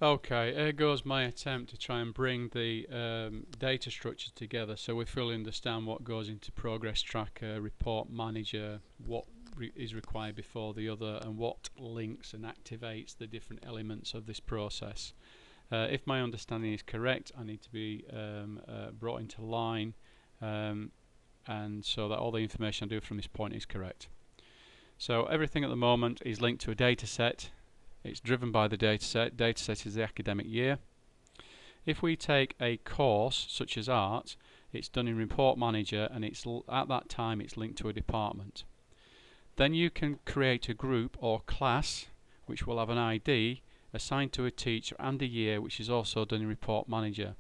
Okay, here goes my attempt to try and bring the data structures together so we fully understand what goes into Progress Tracker, Report Manager, what is required before the other, and what links and activates the different elements of this process. If my understanding is correct, I need to be brought into line, and so that all the information I do from this point is correct. So everything at the moment is linked to a data set. It's driven by the dataset. Dataset is the academic year. If we take a course such as art, it's done in Report Manager, and it's at that time it's linked to a department. Then you can create a group or class which will have an ID assigned to a teacher and a year, which is also done in Report Manager.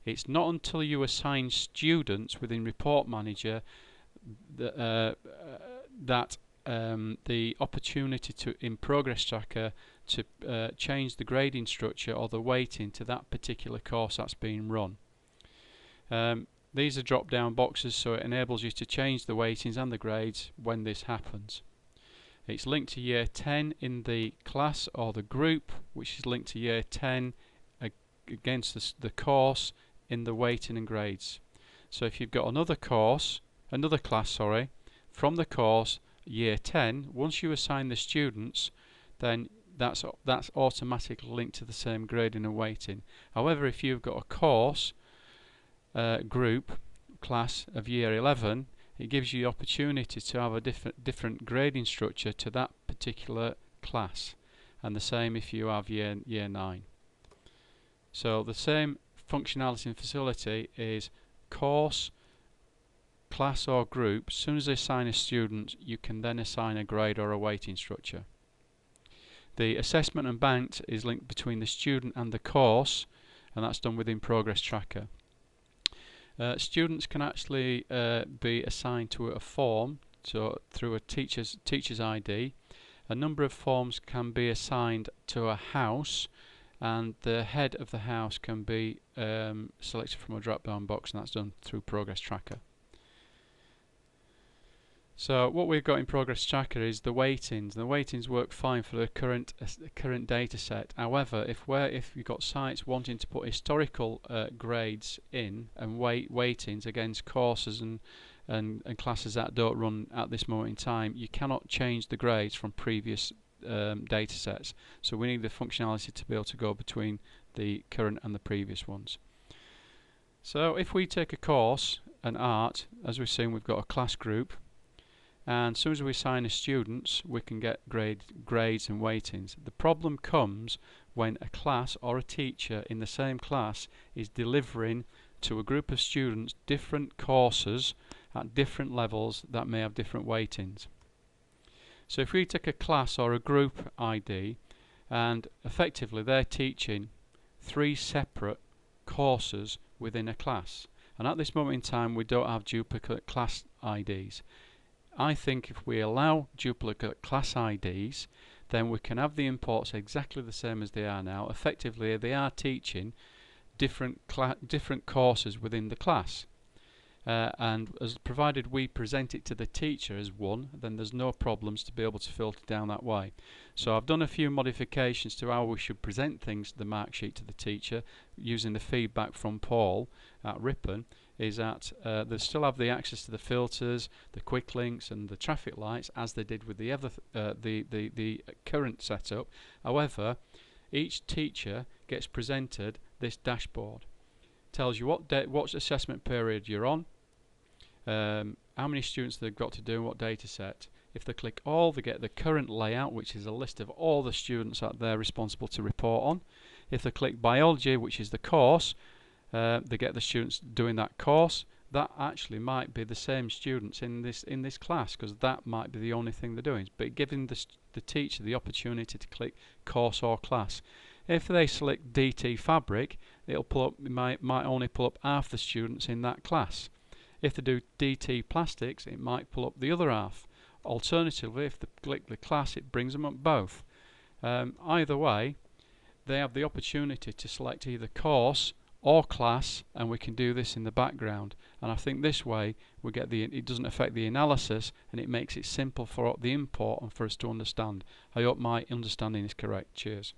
It's not until you assign students within Report Manager that the opportunity to in Progress Tracker to change the grading structure or the weighting to that particular course that's being run. These are drop down boxes, so it enables you to change the weightings and the grades when this happens. It's linked to year 10 in the class or the group, which is linked to year 10 against the course in the weighting and grades. So if you've got another class, from the course year 10, once you assign the students, then that's automatically linked to the same grading and weighting. However, if you've got a course group class of year 11, it gives you the opportunity to have a different grading structure to that particular class, and the same if you have year 9. So the same functionality and facility is course, class or group. As soon as they assign a student, you can then assign a grade or a weighting structure. The assessment and banked is linked between the student and the course, and that's done within Progress Tracker. Students can actually be assigned to a form, so through a teacher's ID. A number of forms can be assigned to a house, and the head of the house can be selected from a drop-down box, and that's done through Progress Tracker. So what we've got in Progress Tracker is the weightings. The weightings work fine for the current data set. However, if you've got sites wanting to put historical grades in and weightings against courses and classes that don't run at this moment in time, you cannot change the grades from previous data sets. So we need the functionality to be able to go between the current and the previous ones. So if we take a course, an art, as we've seen, we've got a class group. And as soon as we assign the students, we can get grades and weightings. The problem comes when a class or a teacher in the same class is delivering to a group of students different courses at different levels that may have different weightings. So if we take a class or a group ID, and effectively they're teaching 3 separate courses within a class, and at this moment in time we don't have duplicate class IDs. I think if we allow duplicate class IDs, then we can have the imports exactly the same as they are now. Effectively, they are teaching different courses within the class. And as provided we present it to the teacher as one, then there's no problems to be able to filter down that way. So I've done a few modifications to how we should present things to the mark sheet to the teacher, using the feedback from Paul at Ripon, is that they still have the access to the filters, the quick links and the traffic lights as they did with the other the current setup. However, each teacher gets presented this dashboard. Tells you what assessment period you're on, how many students they've got to do, what data set. If they click all, they get the current layout, which is a list of all the students that they're responsible to report on. If they click biology, which is the course, they get the students doing that course. That actually might be the same students in this class, because that might be the only thing they're doing. But giving the teacher the opportunity to click course or class. If they select DT fabric, it'll pull up, might only pull up half the students in that class. If they do DT plastics, it might pull up the other half. Alternatively, if they click the class, it brings them up both. Either way, they have the opportunity to select either course or class, and we can do this in the background. And I think this way we get it doesn't affect the analysis, and it makes it simple for the import and for us to understand. I hope my understanding is correct. Cheers.